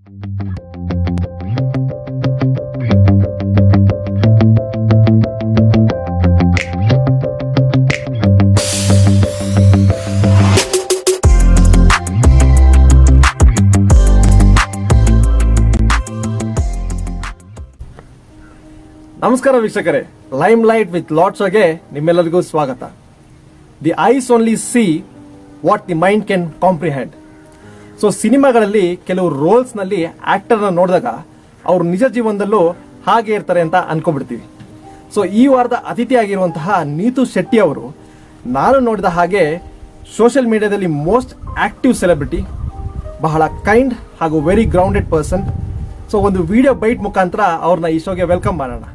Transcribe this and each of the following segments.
ನಮಸ್ಕಾರ ವೀಕ್ಷಕರೇ, lime light with lot ಶೋಗೆ ನಿಮ್ಮೆಲ್ಲರಿಗೂ ಸ್ವಾಗತ. The eyes only see what the mind can comprehend. So ಸಿನಿಮಾಗಳಲ್ಲಿ ಕೆಲವು ರೋಲ್ಸ್ ನಲ್ಲಿ ಆಕ್ಟರ್ ನ ನೋಡಿದಾಗ ಅವ್ರು ನಿಜ ಜೀವನದಲ್ಲೂ ಹಾಗೆ ಇರ್ತಾರೆ ಅಂತ ಅನ್ಕೊಂಡ್ಬಿಡ್ತೀವಿ. ಸೊ ಈ ವಾರದ ಅತಿಥಿಯಾಗಿರುವಂತಹ ನೀತು ಶೆಟ್ಟಿ ಅವರು ನಾನು ನೋಡಿದ ಹಾಗೆ ಸೋಷಿಯಲ್ ಮೀಡಿಯಾದಲ್ಲಿ ಮೋಸ್ಟ್ ಆಕ್ಟಿವ್ ಸೆಲೆಬ್ರಿಟಿ, ಬಹಳ ಕೈಂಡ್ ಹಾಗೂ ವೆರಿ ಗ್ರೌಂಡೆಡ್ ಪರ್ಸನ್. ಸೊ ಒಂದು ವಿಡಿಯೋ ಬೈಟ್ ಮುಖಾಂತರ ಅವ್ರನ್ನ ಈ ಶೋಗೆ ವೆಲ್ಕಮ್ ಮಾಡೋಣ.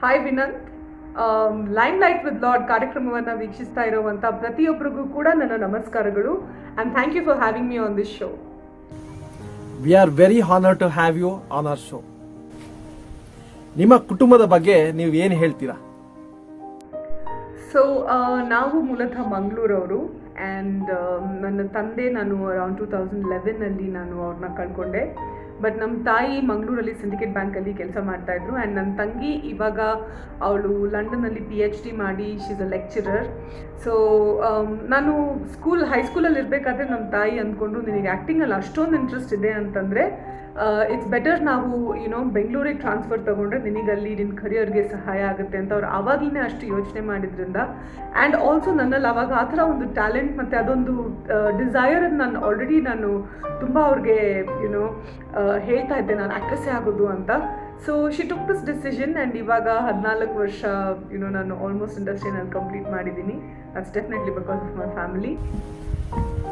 Hi Vinanth, limelight with lord ಕಾರ್ಯಕ್ರಮವನ್ನು ವೀಕ್ಷಿಸ್ತಾ ಇರುವಂಥ ಪ್ರತಿಯೊಬ್ಬರಿಗೂ ಕೂಡ ನನ್ನ ನಮಸ್ಕಾರಗಳು. And thank you for having me on this show. We are very honour to have you on our show. ನಿಮ್ಮ ಕುಟುಂಬದ ಬಗ್ಗೆ ನೀವು ಏನು ಹೇಳ್ತೀರಾ? ಸೊ ನಾವು ಮೂಲತಃ ಮಂಗಳೂರವರು. ಆ್ಯಂಡ್ ನನ್ನ ತಂದೆ, ನಾನು ಅರೌಂಡ್ 2011 ನಾನು ಅವ್ರನ್ನ ಕಳ್ಕೊಂಡೆ. ಬಟ್ ನಮ್ಮ ತಾಯಿ ಮಂಗಳೂರಲ್ಲಿ ಸಿಂಡಿಕೇಟ್ ಬ್ಯಾಂಕಲ್ಲಿ ಕೆಲಸ ಮಾಡ್ತಾಯಿದ್ರು. ಆ್ಯಂಡ್ ನನ್ನ ತಂಗಿ ಇವಾಗ ಅವಳು ಲಂಡನ್ನಲ್ಲಿ PhD ಮಾಡಿ she is a lecturer. So ನಾನು ಹೈಸ್ಕೂಲಲ್ಲಿ ಇರಬೇಕಾದ್ರೆ ನಮ್ಮ ತಾಯಿ ಅಂದ್ಕೊಂಡ್ರು, ನಿನಗೆ ಆ್ಯಕ್ಟಿಂಗಲ್ಲಿ ಅಷ್ಟೊಂದು ಇಂಟ್ರೆಸ್ಟ್ ಇದೆ ಅಂತಂದರೆ ಇಟ್ಸ್ ಬೆಟರ್ ನಾವು ಬೆಂಗಳೂರಿಗೆ ಟ್ರಾನ್ಸ್ಫರ್ ತೊಗೊಂಡ್ರೆ ನಿನಗಲ್ಲಿ ನಿನ್ನ ಕರಿಯರ್ಗೆ ಸಹಾಯ ಆಗುತ್ತೆ ಅಂತ ಅವ್ರು ಆವಾಗಲೇ ಅಷ್ಟು ಯೋಚನೆ ಮಾಡಿದ್ರಿಂದ. ಆ್ಯಂಡ್ ಆಲ್ಸೋ ನನ್ನಲ್ಲಿ ಆವಾಗ ಆ ಥರ ಒಂದು ಟ್ಯಾಲೆಂಟ್ ಮತ್ತು ಅದೊಂದು ಡಿಸೈರನ್ನು ನಾನು ತುಂಬ ಅವ್ರಿಗೆ ಹೇಳ್ತಾ ಇದ್ದೆ, ನಾನು ಆ್ಯಕ್ಟ್ರೆಸ್ಸೇ ಆಗೋದು ಅಂತ. So she took this decision. And ಇವಾಗ 14 ವರ್ಷ ನಾನು ಆಲ್ಮೋಸ್ಟ್ ಇಂಡಸ್ಟ್ರಿನಲ್ಲಿ ಕಂಪ್ಲೀಟ್ ಮಾಡಿದ್ದೀನಿ. That's definitely because of my family.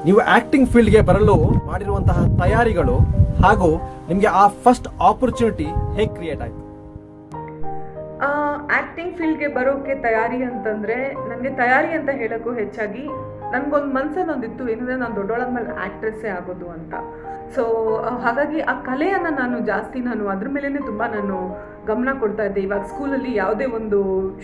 ನೀವು ಆಕ್ಟಿಂಗ್ ಫೀಲ್ಡ್ಗೆ ಬರಲು ಮಾಡಿರುವಂತಹ ತಯಾರಿಗಳು ಹಾಗೂ ನಿಮಗೆ ಆ ಫಸ್ಟ್ ಆಪರ್ಚುನಿಟಿ ಹೇಗೆ ಕ್ರಿಯೇಟ್ ಆಯಿತು? ಆ್ಯಕ್ಟಿಂಗ್ ಫೀಲ್ಡ್ಗೆ ಬರೋಕ್ಕೆ ತಯಾರಿ ಅಂತಂದರೆ, ನನಗೆ ತಯಾರಿ ಅಂತ ಹೇಳೋಕ್ಕೂ ಹೆಚ್ಚಾಗಿ ನನಗೊಂದು ಮನಸ್ಸಲ್ಲಿ ಒಂದಿತ್ತು, ಏನಂದರೆ ನಾನು ದೊಡ್ಡೊಳಗ ಮೇಲೆ ಆ್ಯಕ್ಟ್ರೆಸ್ಸೇ ಆಗೋದು ಅಂತ. ಸೊ ಹಾಗಾಗಿ ಆ ಕಲೆಯನ್ನು ನಾನು ಅದ್ರ ಮೇಲೇ ತುಂಬ ಗಮನ ಕೊಡ್ತಾ ಇದ್ದೆ. ಇವಾಗ ಸ್ಕೂಲಲ್ಲಿ ಯಾವುದೇ ಒಂದು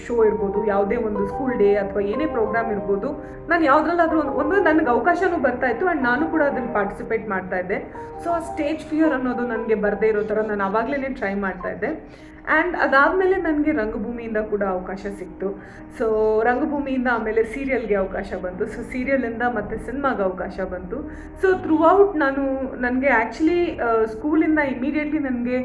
ಶೋ ಇರ್ಬೋದು, ಯಾವುದೇ ಒಂದು ಸ್ಕೂಲ್ ಡೇ ಅಥವಾ ಏನೇ ಪ್ರೋಗ್ರಾಮ್ ಇರ್ಬೋದು, ನಾನು ಯಾವುದ್ರಲ್ಲಾದರೂ ಒಂದು ನನಗೆ ಅವಕಾಶನೂ ಬರ್ತಾಯಿತ್ತು. ಆ್ಯಂಡ್ ನಾನು ಕೂಡ ಅದ್ರಲ್ಲಿ ಪಾರ್ಟಿಸಿಪೇಟ್ ಮಾಡ್ತಾಯಿದ್ದೆ. ಸೊ ಆ ಸ್ಟೇಜ್ ಫಿಯರ್ ಅನ್ನೋದು ನನಗೆ ಬರದೇ ಇರೋ ಥರ ನಾನು ಆವಾಗಲೇ ಟ್ರೈ ಮಾಡ್ತಾಯಿದ್ದೆ. ಆ್ಯಂಡ್ ಅದಾದಮೇಲೆ ನನಗೆ ರಂಗಭೂಮಿಯಿಂದ ಕೂಡ ಅವಕಾಶ ಸಿಕ್ತು. ಸೊ ರಂಗಭೂಮಿಯಿಂದ ಆಮೇಲೆ ಸೀರಿಯಲ್ಗೆ ಅವಕಾಶ ಬಂತು. ಸೊ ಸೀರಿಯಲಿಂದ ಮತ್ತು ಸಿನಿಮಾಗೆ ಅವಕಾಶ ಬಂತು. ಸೊ ಥ್ರೂ ಔಟ್ ನನಗೆ ಆ್ಯಕ್ಚುಲಿ ಸ್ಕೂಲಿಂದ ಇಮಿಡಿಯೇಟ್ಲಿ ನನಗೆ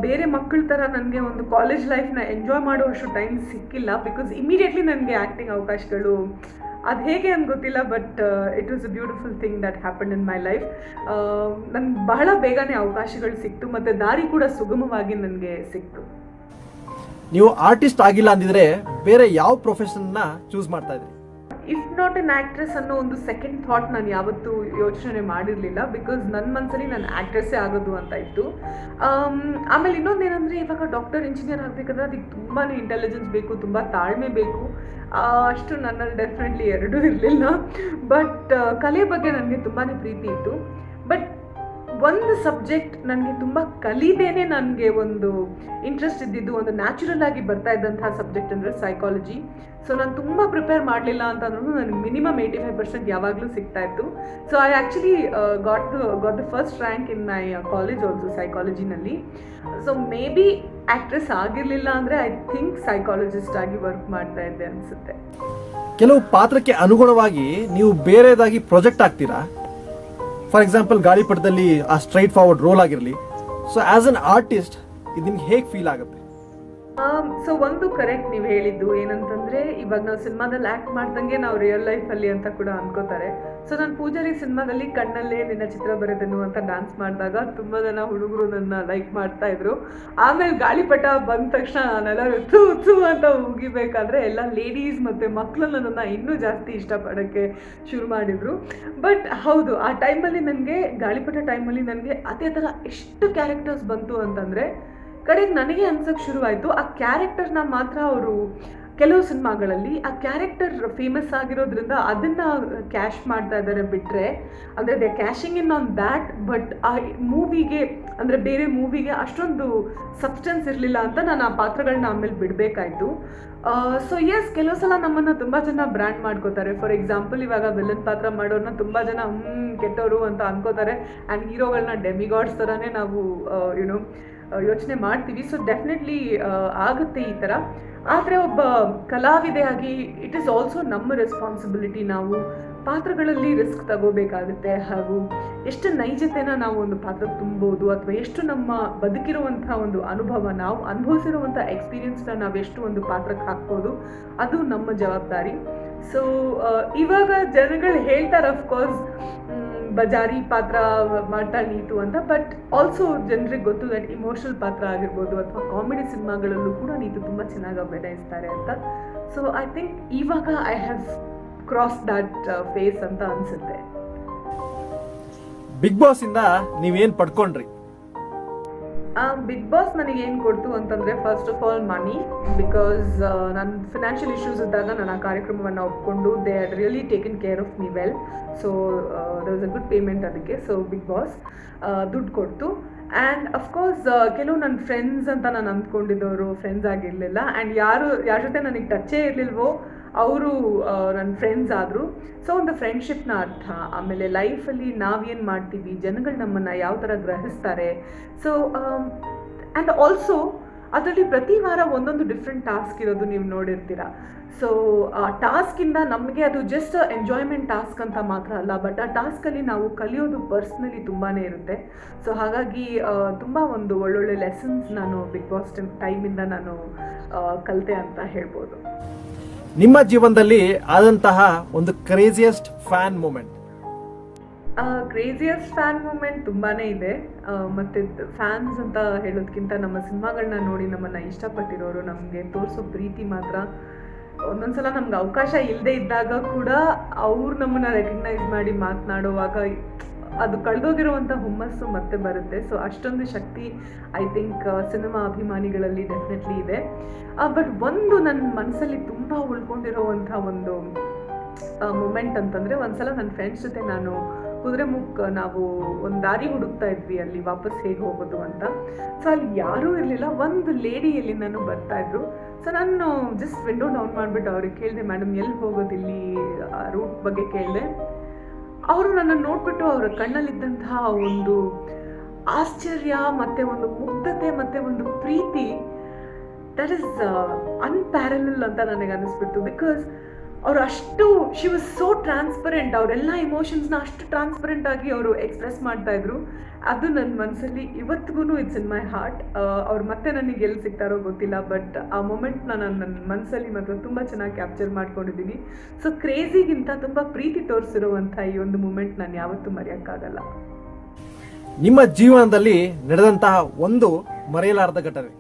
ಬೇರೆ ಮಕ್ಕಳ ಥರ ನನಗೆ ಒಂದು ಕಾಲೇಜ್ ಲೈಫ್ನ ಎಂಜಾಯ್ ಮಾಡುವಷ್ಟು ಟೈಮ್ ಸಿಕ್ಕಿಲ್ಲ. ಬಿಕಾಸ್ ಇಮಿಡಿಯೇಟ್ಲಿ ನನಗೆ ಆ್ಯಕ್ಟಿಂಗ್ ಅವಕಾಶಗಳು ಅದು ಹೇಗೆ ಅಂತ ಗೊತ್ತಿಲ್ಲ, but it was a beautiful thing that happen in my life. ನನಗೆ ಬಹಳ ಬೇಗನೆ ಅವಕಾಶಗಳು ಸಿಕ್ತು ಮತ್ತು ದಾರಿ ಕೂಡ ಸುಗಮವಾಗಿ ನನಗೆ ಸಿಕ್ತು. ನೀವು ಆರ್ಟಿಸ್ಟ್ ಆಗಿಲ್ಲ ಅಂದಿದ್ರೆ ಬೇರೆ ಯಾವ ಪ್ರೊಫೆಷನ್ನ ಚೂಸ್ ಮಾಡ್ತಾ ಇದ್ರಿ? ಇಫ್ ನಾಟ್ ಎನ್ ಆ್ಯಕ್ಟ್ರೆಸ್ ಅನ್ನೋ ಒಂದು ಸೆಕೆಂಡ್ ಥಾಟ್ ನಾನು ಯಾವತ್ತೂ ಯೋಚನೆ ಮಾಡಿರಲಿಲ್ಲ. ಬಿಕಾಸ್ ನನ್ನ ಮನಸ್ಸಲ್ಲಿ ನಾನು ಆ್ಯಕ್ಟ್ರೆಸ್ಸೇ ಆಗೋದು ಅಂತ ಇತ್ತು. ಆಮೇಲೆ ಇನ್ನೊಂದೇನೆಂದರೆ, ಇವಾಗ ಡಾಕ್ಟರ್, ಇಂಜಿನಿಯರ್ ಆಗಬೇಕಂದ್ರೆ ಅದಕ್ಕೆ ತುಂಬಾ ಇಂಟೆಲಿಜೆನ್ಸ್ ಬೇಕು, ತುಂಬ ತಾಳ್ಮೆ ಬೇಕು. ಅಷ್ಟು ನನ್ನಲ್ಲಿ ಡೆಫಿನೆಟ್ಲಿ ಎರಡೂ ಇರಲಿಲ್ಲ. ಬಟ್ ಕಲೆ ಬಗ್ಗೆ ನನಗೆ ತುಂಬಾ ಪ್ರೀತಿ ಇತ್ತು. ಬಟ್ ಒಂದು ಸಬ್ಜೆಕ್ಟ್ ನನಗೆ ತುಂಬ ಕಲಿದೇನೆ ನನಗೆ ಒಂದು ಇಂಟ್ರೆಸ್ಟ್ ಇದ್ದಿದ್ದು, ಒಂದು ನ್ಯಾಚುರಲ್ ಆಗಿ ಬರ್ತಾ ಇದ್ದಂತಹ ಸಬ್ಜೆಕ್ಟ್ ಅಂದರೆ ಸೈಕಾಲಜಿ. ಸೊ ನಾನು ತುಂಬ ಪ್ರಿಪೇರ್ ಮಾಡಲಿಲ್ಲ ಅಂತಂದ್ರೂ ನನಗೆ ಮಿನಿಮಮ್ 85% ಯಾವಾಗಲೂ ಸಿಗ್ತಾಯಿತ್ತು. So I actually got the first rank in my college also ಸೈಕಾಲಜಿನಲ್ಲಿ. ಸೊ ಮೇ ಬಿ ಆ್ಯಕ್ಟ್ರೆಸ್ ಆಗಿರಲಿಲ್ಲ ಅಂದರೆ ಐ ಥಿಂಕ್ ಸೈಕಾಲಜಿಸ್ಟ್ ಆಗಿ ವರ್ಕ್ ಮಾಡ್ತಾ ಇದ್ದೆ ಅನಿಸುತ್ತೆ. ಕೆಲವು ಪಾತ್ರಕ್ಕೆ ಅನುಗುಣವಾಗಿ ನೀವು ಬೇರೆದಾಗಿ ಪ್ರೊಜೆಕ್ಟ್ ಆಗ್ತೀರಾ? ಫಾರ್ ಎಕ್ಸಾಂಪಲ್ ಗಾಳಿಪಟದಲ್ಲಿ ಆ ಸ್ಟ್ರೈಟ್ ಫಾರ್ವರ್ಡ್ ರೋಲ್ ಆಗಿರಲಿ. ಸೊ ಆಸ್ ಅನ್ ಆರ್ಟಿಸ್ಟ್ ಇದು ನಿಮ್ಗೆ ಹೇಗೆ ಫೀಲ್ ಆಗುತ್ತೆ? ಸೊ ಒಂದು ಕರೆಕ್ಟ್ ನೀವು ಹೇಳಿದ್ದು ಏನಂತಂದರೆ, ಇವಾಗ ನಾವು ಸಿನಿಮಾದಲ್ಲಿ ಆ್ಯಕ್ಟ್ ಮಾಡ್ದಂಗೆ ನಾವು ರಿಯಲ್ ಲೈಫಲ್ಲಿ ಅಂತ ಕೂಡ ಅನ್ಕೋತಾರೆ. ಸೊ ನಾನು ಪೂಜಾರಿ ಸಿನಿಮಾದಲ್ಲಿ ಕಣ್ಣಲ್ಲೇ ನಿನ್ನ ಚಿತ್ರ ಬರೆದನು ಅಂತ ಡ್ಯಾನ್ಸ್ ಮಾಡಿದಾಗ ತುಂಬ ಜನ ಹುಡುಗರು ನನ್ನ ಲೈಕ್ ಮಾಡ್ತಾ ಇದ್ರು. ಆಮೇಲೆ ಗಾಳಿಪಟ ಬಂದ ತಕ್ಷಣ ನಾನೆಲ್ಲರೂ ಥೂ ಅಂತ ಉಗಿಬೇಕಾದ್ರೆ ಎಲ್ಲ ಲೇಡೀಸ್ ಮತ್ತು ಮಕ್ಕಳು ನನ್ನನ್ನು ಇನ್ನೂ ಜಾಸ್ತಿ ಇಷ್ಟಪಡೋಕ್ಕೆ ಶುರು ಮಾಡಿದರು. ಬಟ್ ಹೌದು, ಆ ಟೈಮಲ್ಲಿ ನನಗೆ ಗಾಳಿಪಟ ಟೈಮಲ್ಲಿ ನನಗೆ ಅದೇ ಥರ ಎಷ್ಟು ಕ್ಯಾರೆಕ್ಟರ್ಸ್ ಬಂತು ಅಂತಂದರೆ ಕಡೆಗೆ ನನಗೆ ಅನ್ಸೋಕ್ಕೆ ಶುರುವಾಯಿತು ಆ ಕ್ಯಾರೆಕ್ಟರ್ನ ಮಾತ್ರ ಅವರು ಕೆಲವು ಸಿನಿಮಾಗಳಲ್ಲಿ ಆ ಕ್ಯಾರೆಕ್ಟರ್ ಫೇಮಸ್ ಆಗಿರೋದ್ರಿಂದ ಅದನ್ನು ಕ್ಯಾಶ್ ಮಾಡ್ತಾ ಇದ್ದಾರೆ ಬಿಟ್ಟರೆ, ಅಂದರೆ they cashing in on that, but ಆ ಮೂವಿಗೆ ಅಂದರೆ ಬೇರೆ ಮೂವಿಗೆ ಅಷ್ಟೊಂದು ಸಬ್ಸ್ಟೆನ್ಸ್ ಇರಲಿಲ್ಲ ಅಂತ ನಾನು ಆ ಪಾತ್ರಗಳನ್ನ ಆಮೇಲೆ ಬಿಡಬೇಕಾಯ್ತು. ಸೊ ಎಸ್, ಕೆಲವು ಸಲ ನಮ್ಮನ್ನು ತುಂಬ ಜನ ಬ್ರ್ಯಾಂಡ್ ಮಾಡ್ಕೋತಾರೆ. ಫಾರ್ ಎಕ್ಸಾಂಪಲ್, ಇವಾಗ ವಿಲನ್ ಪಾತ್ರ ಮಾಡೋರನ್ನ ತುಂಬ ಜನ ಕೆಟ್ಟವರು ಅಂತ ಅನ್ಕೋತಾರೆ, ಆ್ಯಂಡ್ ಹೀರೋಗಳನ್ನ ಡೆಮಿಗಾಡ್ಸ್ ಥರನೇ ನಾವು ಯೋಚನೆ ಮಾಡ್ತೀವಿ. ಸೊ ಡೆಫಿನೆಟ್ಲಿ ಆಗುತ್ತೆ ಈ ಥರ. ಆದರೆ ಒಬ್ಬ ಕಲಾವಿದೆಯಾಗಿ ಇಟ್ ಈಸ್ ಆಲ್ಸೋ ನಮ್ಮ ರೆಸ್ಪಾನ್ಸಿಬಿಲಿಟಿ. ನಾವು ಪಾತ್ರಗಳಲ್ಲಿ ರಿಸ್ಕ್ ತಗೋಬೇಕಾಗುತ್ತೆ, ಹಾಗೂ ಎಷ್ಟು ನೈಜತೆನ ನಾವು ಒಂದು ಪಾತ್ರ ತುಂಬೋದು, ಅಥವಾ ಎಷ್ಟು ನಮ್ಮ ಬದುಕಿರುವಂಥ ಒಂದು ಅನುಭವ, ನಾವು ಅನುಭವಿಸಿರುವಂಥ ಎಕ್ಸ್ಪೀರಿಯನ್ಸ್ನ ನಾವೆಷ್ಟು ಒಂದು ಪಾತ್ರಕ್ಕೆ ಹಾಕ್ಬೋದು, ಅದು ನಮ್ಮ ಜವಾಬ್ದಾರಿ. ಸೊ ಇವಾಗ ಜನಗಳು ಹೇಳ್ತಾರೆ ಅಫ್ಕೋರ್ಸ್ ಬಜಾರಿ ಪಾತ್ರ ಮಾಡ್ತಾಳೆ ನೀತು ಅಂತ, ಬಟ್ ಆಲ್ಸೋ ಜನರಿಗೆ ಗೊತ್ತು ದಟ್ ಇಮೋಷನಲ್ ಪಾತ್ರ ಆಗಿರ್ಬೋದು ಅಥವಾ ಕಾಮಿಡಿ ಸಿನಿಮಾಗಳಲ್ಲೂ ಕೂಡ ನೀತು ತುಂಬ ಚೆನ್ನಾಗಿ ಅಭಿನಯಿಸ್ತಾರೆ ಅಂತ. ಸೊ ಐ ಥಿಂಕ್ ಇವಾಗ I have cross that face ಅಂತ ಅನ್ಸುತ್ತೆ. ಬಿಗ್ ಬಾಸ್ ಇಂದ ನೀವೇನ್ ಪಡ್ಕೊಂಡ್ರಿ? ಬಿಗ್ ಬಾಸ್ ನನಗೇನು ಕೊಡ್ತು ಅಂತಂದರೆ, first of all money, because ನನ್ನ ಫಿನಾನ್ಷಿಯಲ್ ಇಶ್ಯೂಸ್ ಇದ್ದಾಗ ನಾನು ಆ ಕಾರ್ಯಕ್ರಮವನ್ನು ಒಪ್ಕೊಂಡು they had really taken care of me well. So there was a good payment ಅದಕ್ಕೆ. ಸೊ ಬಿಗ್ ಬಾಸ್ ದುಡ್ಡು ಕೊಡ್ತು. ಆ್ಯಂಡ್ ಅಫ್ಕೋರ್ಸ್ ಕೆಲವು ನನ್ನ ಫ್ರೆಂಡ್ಸ್ ಅಂತ ನಾನು ಅಂದ್ಕೊಂಡಿದ್ದವರು ಫ್ರೆಂಡ್ಸ್ ಆಗಿರಲಿಲ್ಲ, ಆ್ಯಂಡ್ ಯಾರ ಜೊತೆ ನನಗೆ ಟಚ್ಚೇ ಇರಲಿಲ್ವೋ ಅವರು ನನ್ನ ಫ್ರೆಂಡ್ಸ್ ಆದರು. ಸೊ ಒಂದು ಫ್ರೆಂಡ್ಶಿಪ್ನ ಅರ್ಥ, ಆಮೇಲೆ ಲೈಫಲ್ಲಿ ನಾವೇನು ಮಾಡ್ತೀವಿ, ಜನಗಳು ನಮ್ಮನ್ನು ಯಾವ ಥರ ಗ್ರಹಿಸ್ತಾರೆ. ಸೊ ಆ್ಯಂಡ್ ಆಲ್ಸೋ ಅದರಲ್ಲಿ ಪ್ರತಿ ವಾರ ಒಂದೊಂದು ಡಿಫ್ರೆಂಟ್ ಟಾಸ್ಕ್ ಇರೋದು ನೀವು ನೋಡಿರ್ತೀರ. ಸೊ ಆ ಟಾಸ್ಕಿಂದ ನಮಗೆ ಅದು ಜಸ್ಟ್ ಎಂಜಾಯ್ಮೆಂಟ್ ಟಾಸ್ಕ್ ಅಂತ ಮಾತ್ರ ಅಲ್ಲ, ಬಟ್ ಆ ಟಾಸ್ಕಲ್ಲಿ ನಾವು ಕಲಿಯೋದು ಪರ್ಸ್ನಲಿ ತುಂಬಾ ಇರುತ್ತೆ. ಸೊ ಹಾಗಾಗಿ ತುಂಬ ಒಂದು ಒಳ್ಳೊಳ್ಳೆ ಲೆಸನ್ಸ್ ನಾನು ಬಿಗ್ ಬಾಸ್ ಟೈಮಿಂದ ನಾನು ಕಲಿತೆ ಅಂತ ಹೇಳ್ಬೋದು. ನಿಮ್ಮ ಜೀವನದಲ್ಲಿ ಆದಂತಹ ಒಂದು craziest fan moment? Craziest fan moment ತುಂಬಾ ಇದೆ. ಮತ್ತು ಫ್ಯಾನ್ಸ್ ಅಂತ ಹೇಳೋದಕ್ಕಿಂತ ನಮ್ಮ ಸಿನಿಮಾಗಳನ್ನ ನೋಡಿ ನಮ್ಮನ್ನು ಇಷ್ಟಪಟ್ಟಿರೋರು ನಮಗೆ ತೋರಿಸೋ ಪ್ರೀತಿ ಮಾತ್ರ. ಒಂದೊಂದ್ಸಲ ನಮ್ಗೆ ಅವಕಾಶ ಇಲ್ಲದೆ ಇದ್ದಾಗ ಕೂಡ ಅವ್ರು ನಮ್ಮನ್ನು ರೆಕಗ್ನೈಸ್ ಮಾಡಿ ಮಾತನಾಡುವಾಗ ಅದು ಕಳೆದೋಗಿರುವಂಥ ಹುಮ್ಮಸ್ಸು ಮತ್ತೆ ಬರುತ್ತೆ. ಸೊ ಅಷ್ಟೊಂದು ಶಕ್ತಿ ಐ ಥಿಂಕ್ ಸಿನಿಮಾ ಅಭಿಮಾನಿಗಳಲ್ಲಿ ಡೆಫಿನೆಟ್ಲಿ ಇದೆ. ಬಟ್ ಒಂದು ನನ್ನ ಮನಸ್ಸಲ್ಲಿ ತುಂಬ ಉಳ್ಕೊಂಡಿರೋವಂಥ ಒಂದು ಮೂಮೆಂಟ್ ಅಂತಂದರೆ, ಒಂದ್ಸಲ ನನ್ನ ಫ್ರೆಂಡ್ಸ್ ಜೊತೆ ನಾನು ಕುದುರೆಮುಖ ನಾವು ಒಂದು ದಾರಿ ಹುಡುಕ್ತಾ ಇದ್ವಿ ಅಲ್ಲಿ ವಾಪಸ್ ಹೇಗೆ ಹೋಗೋದು ಅಂತ. ಸೊ ಅಲ್ಲಿ ಯಾರೂ ಇರಲಿಲ್ಲ, ಒಂದು ಲೇಡಿ ಎಲ್ಲಿ ನಾನು ಬರ್ತಾಯಿದ್ರು. ಸೊ ನಾನು ಜಸ್ಟ್ ವಿಂಡೋ ಡೌನ್ ಮಾಡಿಬಿಟ್ಟು ಅವ್ರಿಗೆ ಕೇಳಿದೆ, ಮೇಡಮ್ ಎಲ್ಲಿ ಹೋಗೋದು ಇಲ್ಲಿ ರೂಟ್ ಬಗ್ಗೆ ಕೇಳಿದೆ. ಅವರು ನನ್ನನ್ನು ನೋಡಿಬಿಟ್ಟು ಅವರ ಕಣ್ಣಲ್ಲಿದ್ದಂತಹ ಒಂದು ಆಶ್ಚರ್ಯ ಮತ್ತು ಒಂದು ಮುಗ್ಧತೆ ಮತ್ತು ಒಂದು ಪ್ರೀತಿ, ದಟ್ ಈಸ್ ಅನ್ಪ್ಯಾರಲಲ್ ಅಂತ ನನಗೆ ಅನ್ನಿಸ್ಬಿಡ್ತು. ಬಿಕಾಸ್ ಅವರು ಅಷ್ಟು ಶಿ ವಾಸ್ ಸೋ ಟ್ರಾನ್ಸ್ಪರೆಂಟ್, ಅವರೆಲ್ಲ ಇಮೋಷನ್ಸ್ನ ಅಷ್ಟು ಟ್ರಾನ್ಸ್ಪರೆಂಟ್ ಆಗಿ ಅವರು ಎಕ್ಸ್ಪ್ರೆಸ್ ಮಾಡ್ತಾಯಿದ್ರು. ಅದು ನನ್ನ ಮನಸ್ಸಲ್ಲಿ ಇವತ್ತಿಗೂ ಇಟ್ಸ್ ಇನ್ ಮೈ ಹಾರ್ಟ್. ಅವ್ರು ಮತ್ತೆ ನನಗೆ ಎಲ್ಲಿ ಸಿಗ್ತಾರೋ ಗೊತ್ತಿಲ್ಲ, ಬಟ್ ಆ ಮೊಮೆಂಟ್ನ ನಾನು ನನ್ನ ಮನಸ್ಸಲ್ಲಿ ಮಾತ್ರ ತುಂಬ ಚೆನ್ನಾಗಿ ಕ್ಯಾಪ್ಚರ್ ಮಾಡ್ಕೊಂಡಿದ್ದೀನಿ. ಸೊ ಕ್ರೇಜಿಗಿಂತ ತುಂಬ ಪ್ರೀತಿ ತೋರಿಸಿರುವಂಥ ಈ ಒಂದು ಮೂಮೆಂಟ್ ನಾನು ಯಾವತ್ತೂ ಮರೆಯೋಕ್ಕಾಗಲ್ಲ. ನಿಮ್ಮ ಜೀವನದಲ್ಲಿ ನಡೆದಂತಹ ಒಂದು ಮರೆಯಲಾರದ ಘಟನೆ?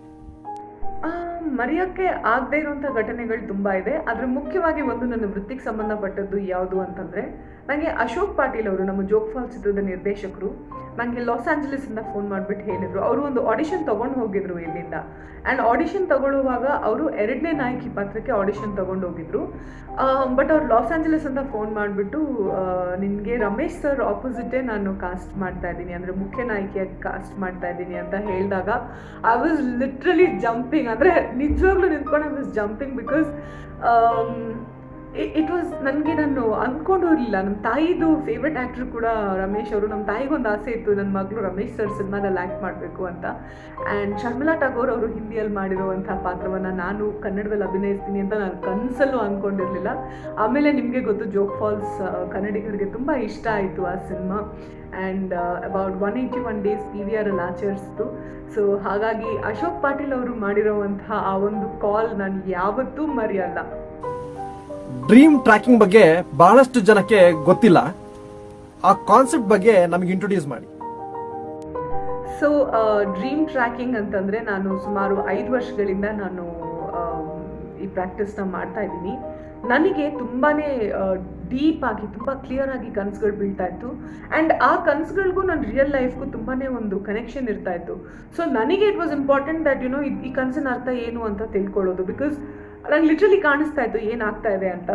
ಮರೆಯೋಕ್ಕೆ ಆಗದೆ ಇರುವಂಥ ಘಟನೆಗಳು ತುಂಬ ಇದೆ. ಆದರೆ ಮುಖ್ಯವಾಗಿ ಒಂದು ನನ್ನ ವೃತ್ತಿಗೆ ಸಂಬಂಧಪಟ್ಟದ್ದು ಯಾವುದು ಅಂತಂದರೆ, ನನಗೆ ಅಶೋಕ್ ಪಾಟೀಲ್ ಅವರು, ನಮ್ಮ ಜೋಗ್ ಫಾಲ್ಸ್ ಚಿತ್ರದ ನಿರ್ದೇಶಕರು, ನನಗೆ ಲಾಸ್ ಆಂಜಲೀಸಿಂದ ಫೋನ್ ಮಾಡಿಬಿಟ್ಟು ಹೇಳಿದರು. ಅವರು ಒಂದು ಆಡಿಷನ್ ತೊಗೊಂಡು ಹೋಗಿದ್ರು ಇಲ್ಲಿಂದ. ಆ್ಯಂಡ್ ಆಡಿಷನ್ ತೊಗೊಳ್ಳುವಾಗ ಅವರು 2ನೇ ನಾಯಕಿ ಪಾತ್ರಕ್ಕೆ ಆಡಿಷನ್ ತೊಗೊಂಡು ಹೋಗಿದ್ರು. ಬಟ್ ಅವ್ರು ಲಾಸ್ ಆಂಜಲೀಸಿಂದ ಫೋನ್ ಮಾಡಿಬಿಟ್ಟು, ನಿನಗೆ ರಮೇಶ್ ಸರ್ ಆಪೋಸಿಟೇ ನಾನು ಕಾಸ್ಟ್ ಮಾಡ್ತಾ ಇದ್ದೀನಿ, ಅಂದರೆ ಮುಖ್ಯ ನಾಯಕಿಯಾಗಿ ಕಾಸ್ಟ್ ಮಾಡ್ತಾ ಇದ್ದೀನಿ ಅಂತ ಹೇಳಿದಾಗ ಐ ವಾಸ್ ಲಿಟ್ರಲಿ ಜಂಪಿಂಗ್. ಅಂದರೆ ನಿಜವಾಗ್ಲೂ ನಿಂತ್ಕೊಂಡು I was jumping. Because it was ನನಗೆ, ನಾನು ಅಂದ್ಕೊಂಡು ಇರಲಿಲ್ಲ. ನಮ್ಮ ತಾಯಿದು ಫೇವ್ರೆಟ್ ಆ್ಯಕ್ಟ್ರು ಕೂಡ ರಮೇಶ್ ಅವರು. ನಮ್ಮ ತಾಯಿಗೊಂದು ಆಸೆ ಇತ್ತು, ನನ್ನ ಮಗಳು ರಮೇಶ್ ಸರ್ ಸಿನಿಮಾದಲ್ಲಿ ಆ್ಯಕ್ಟ್ ಮಾಡಬೇಕು ಅಂತ. ಆ್ಯಂಡ್ ಶರ್ಮಿಳಾ ಟಾಗೋರ್ ಅವರು ಹಿಂದಿಯಲ್ಲಿ ಮಾಡಿರುವಂಥ ಪಾತ್ರವನ್ನು ನಾನು ಕನ್ನಡದಲ್ಲಿ ಅಭಿನಯಿಸ್ತೀನಿ ಅಂತ ನಾನು ಕನಸಲ್ಲೂ ಅಂದ್ಕೊಂಡಿರಲಿಲ್ಲ. ಆಮೇಲೆ ನಿಮಗೆ ಗೊತ್ತು, ಜೋಗ್ ಫಾಲ್ಸ್ ಕನ್ನಡಿಗರಿಗೆ ತುಂಬ ಇಷ್ಟ ಆಯಿತು ಆ cinema. And about 181 days PVR ಅಲ್ಲಿ ಆಚರಿಸಿತು. ಸೊ ಹಾಗಾಗಿ ಅಶೋಕ್ ಪಾಟೀಲ್ ಅವರು ಮಾಡಿರೋವಂಥ ಆ ಒಂದು ಕಾಲ್ ನಾನು ಯಾವತ್ತೂ ಮರೆಯಲ್ಲ. ಡ್ರೀಮ್ ಟ್ರ್ಯಾಕಿಂಗ್ ಬಗ್ಗೆ ಬಹಳಷ್ಟು ಜನಕ್ಕೆ ಗೊತ್ತಿಲ್ಲ. ಆ ಕಾನ್ಸೆಪ್ಟ್ ಬಗ್ಗೆ ನಮಗೆ ಇಂಟ್ರೊಡ್ಯೂಸ್ ಮಾಡಿ. ಸೊ ಡ್ರೀಮ್ ಟ್ರ್ಯಾಕಿಂಗ್ ಅಂತಂದರೆ ನಾನು ಸುಮಾರು 5 ವರ್ಷಗಳಿಂದ ನಾನು ಈ ಪ್ರಾಕ್ಟೀಸ್ನ ಮಾಡ್ತಾ ಇದ್ದೀನಿ. ನನಗೆ ತುಂಬಾ ಡೀಪ್ ಆಗಿ ತುಂಬ ಕ್ಲಿಯರ್ ಆಗಿ ಕನಸುಗಳು ಬೀಳ್ತಾ ಇತ್ತು. ಆ್ಯಂಡ್ ಆ ಕನಸುಗಳಿಗೂ ನನ್ನ ರಿಯಲ್ ಲೈಫ್ಗೂ ತುಂಬಾ ಒಂದು ಕನೆಕ್ಷನ್ ಇರ್ತಾ ಇತ್ತು. ಸೊ ನನಗೆ ಇಟ್ ವಾಸ್ ಇಂಪಾರ್ಟೆಂಟ್ ದಟ್ ಈ ಕನಸಿನ ಅರ್ಥ ಏನು ಅಂತ ತಿಳ್ಕೊಳ್ಳೋದು. ಬಿಕಾಸ್ ನಂಗೆ ಲಿಟ್ರಲಿ ಕಾಣಿಸ್ತಾ ಇತ್ತು ಏನಾಗ್ತಾ ಇದೆ ಅಂತ.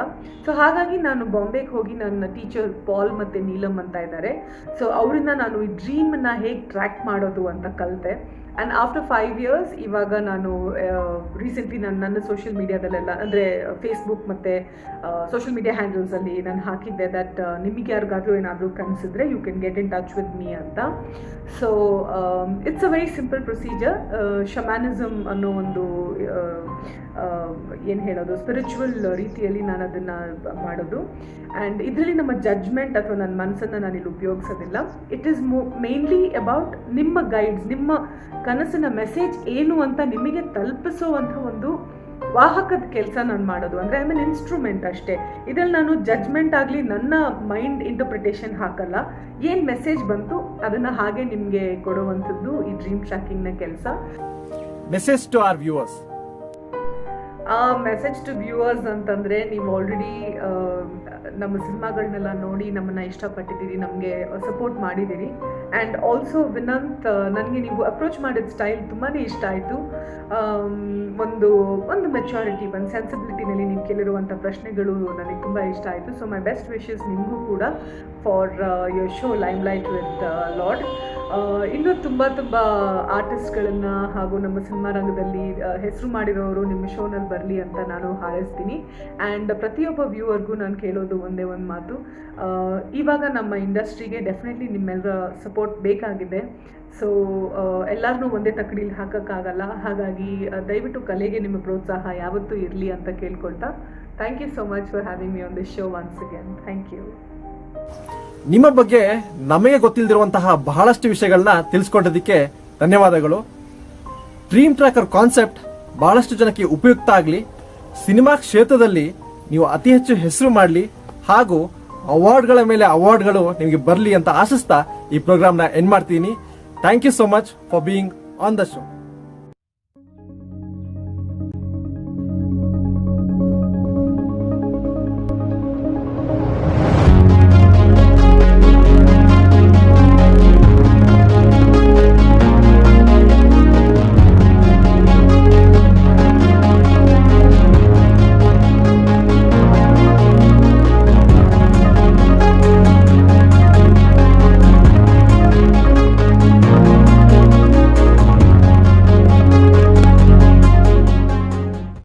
ಸೊ ಹಾಗಾಗಿ ನಾನು ಬಾಂಬೆಗೆ ಹೋಗಿ ನನ್ನ ಟೀಚರ್ ಪಾಲ್ ಮತ್ತು ನೀಲಮ್ ಅಂತ ಇದ್ದಾರೆ. ಸೊ ಅವರಿಂದ ನಾನು ಈ ಡ್ರೀಮನ್ನು ಹೇಗೆ ಟ್ರ್ಯಾಕ್ ಮಾಡೋದು ಅಂತ ಕಲಿತೆ. ಆ್ಯಂಡ್ ಆಫ್ಟರ್ 5 years ಇವಾಗ ನಾನು ರೀಸೆಂಟ್ಲಿ ನನ್ನ ಸೋಷಿಯಲ್ ಮೀಡಿಯಾದಲ್ಲೆಲ್ಲ ಅಂದರೆ ಫೇಸ್ಬುಕ್ ಮತ್ತು ಸೋಷಿಯಲ್ ಮೀಡಿಯಾ ಹ್ಯಾಂಡಲ್ಸಲ್ಲಿ ನಾನು ಹಾಕಿದ್ದೆ ದಟ್ ನಿಮಗೆ ಯಾರಿಗಾದರೂ ಏನಾದರೂ ಕನಸಿದ್ರೆ you can get in touch with me ಅಂತ. So it's a very simple procedure. Shamanism ಅನ್ನೋ ಒಂದು ಏನು ಹೇಳೋದು ಸ್ಪಿರಿಚುವಲ್ ರೀತಿಯಲ್ಲಿ ನಾನು ಅದನ್ನು ಮಾಡೋದು. ಆ್ಯಂಡ್ ಇದರಲ್ಲಿ ನಮ್ಮ ಜಡ್ಜ್ಮೆಂಟ್ ಅಥವಾ ನನ್ನ ಮನಸ್ಸನ್ನು ನಾನಿಲ್ಲಿ ಉಪಯೋಗಿಸೋದಿಲ್ಲ. ಇಟ್ ಈಸ್ ಮೇನ್ಲಿ ಅಬೌಟ್ ನಿಮ್ಮ ಗೈಡ್ಸ್, ನಿಮ್ಮ ಕನಸಿನ ಮೆಸೇಜ್ ಏನು ಅಂತ ನಿಮಗೆ ತಲುಪಿಸುವಂಥ ಒಂದು ವಾಹಕದ ಕೆಲಸ ನಾನು ಮಾಡೋದು. ಅಂದರೆ ಐ ಮೀನ್ ಇನ್ಸ್ಟ್ರೂಮೆಂಟ್ ಅಷ್ಟೇ. ಇದರಲ್ಲಿ ನಾನು ಜಡ್ಜ್ಮೆಂಟ್ ಆಗಲಿ ನನ್ನ ಮೈಂಡ್ ಇಂಟರ್ಪ್ರಿಟೇಷನ್ ಹಾಕಲ್ಲ. ಏನು ಮೆಸೇಜ್ ಬಂತು ಅದನ್ನು ಹಾಗೆ ನಿಮಗೆ ಕೊಡುವಂಥದ್ದು ಈ ಡ್ರೀಮ್ ಟ್ರ್ಯಾಕಿಂಗ್ನ ಕೆಲಸ. Message to our viewers. Message to viewers ಅಂತಂದರೆ ನೀವು ಆಲ್ರೆಡಿ ನಮ್ಮ ಸಿನಿಮಾಗಳನ್ನೆಲ್ಲ ನೋಡಿ ನಮ್ಮನ್ನು ಇಷ್ಟಪಟ್ಟಿದ್ದೀರಿ, ನಮಗೆ ಸಪೋರ್ಟ್ ಮಾಡಿದ್ದೀರಿ. ಆ್ಯಂಡ್ ಆಲ್ಸೋ ವಿನಂತ್, ನನಗೆ ನೀವು ಅಪ್ರೋಚ್ ಮಾಡಿದ ಸ್ಟೈಲ್ ತುಂಬಾ ಇಷ್ಟ ಆಯಿತು. ಒಂದು ಮೆಚ್ಯೂರಿಟಿ, ಒಂದು ಸೆನ್ಸಿಬಿಲಿಟಿನಲ್ಲಿ ನೀವು ಕೇಳಿರುವಂಥ ಪ್ರಶ್ನೆಗಳು ನನಗೆ ತುಂಬ ಇಷ್ಟ ಆಯಿತು. ಸೊ ಮೈ ಬೆಸ್ಟ್ ವಿಶಸ್ ನಿಮಗೂ ಕೂಡ for your show lime light with lord. ಇನ್ನೂ ತುಂಬ ಆರ್ಟಿಸ್ಟ್ಗಳನ್ನು ಹಾಗೂ ನಮ್ಮ ಸಿನಿಮಾ ರಂಗದಲ್ಲಿ ಹೆಸರು ಮಾಡಿರೋರು ನಿಮ್ಮ ಶೋನಲ್ಲಿ ಬರಲಿ ಅಂತ ನಾನು ಹಾರೈಸ್ತೀನಿ. ಆ್ಯಂಡ್ ಪ್ರತಿಯೊಬ್ಬ ವ್ಯೂವರ್ಗೂ ನಾನು ಕೇಳೋದು ಒಂದೇ ಒಂದು ಮಾತು, ಇವಾಗ ನಮ್ಮ ಇಂಡಸ್ಟ್ರಿಗೆ ಡೆಫಿನೆಟ್ಲಿ ನಿಮ್ಮೆಲ್ಲರ ಸಪೋರ್ಟ್ ಬೇಕಾಗಿದೆ. ಸೊ ಎಲ್ಲರನ್ನೂ ಒಂದೇ ತಕ್ಕಡಿಲಿ ಹಾಕೋಕ್ಕಾಗಲ್ಲ. ಹಾಗಾಗಿ ದಯವಿಟ್ಟು ಕಲೆಗೆ ನಿಮ್ಮ ಪ್ರೋತ್ಸಾಹ ಯಾವತ್ತೂ ಇರಲಿ ಅಂತ ಕೇಳ್ಕೊಳ್ತಾ, thank you so much for having me on this show once again. Thank you. ನಿಮ್ಮ ಬಗ್ಗೆ ನಮಗೆ ಗೊತ್ತಿಲ್ಲದಿರುವಂತಹ ಬಹಳಷ್ಟು ವಿಷಯಗಳನ್ನ ತಿಳಿಸ್ಕೊಟ್ಟದಕ್ಕೆ ಧನ್ಯವಾದಗಳು. ಡ್ರೀಮ್ ಟ್ರ್ಯಾಕರ್ ಕಾನ್ಸೆಪ್ಟ್ ಬಹಳಷ್ಟು ಜನಕ್ಕೆ ಉಪಯುಕ್ತ ಆಗಲಿ, ಸಿನಿಮಾ ಕ್ಷೇತ್ರದಲ್ಲಿ ನೀವು ಅತಿ ಹೆಚ್ಚು ಹೆಸರು ಮಾಡಲಿ, ಹಾಗೂ ಅವಾರ್ಡ್ಗಳ ಮೇಲೆ ಅವಾರ್ಡ್ಗಳು ನಿಮಗೆ ಬರಲಿ ಅಂತ ಆಶಿಸ್ತಾ ಈ ಪ್ರೋಗ್ರಾಮ್ನ ಎಂಡ್ ಮಾಡ್ತೀನಿ. Thank you so much for being on the show.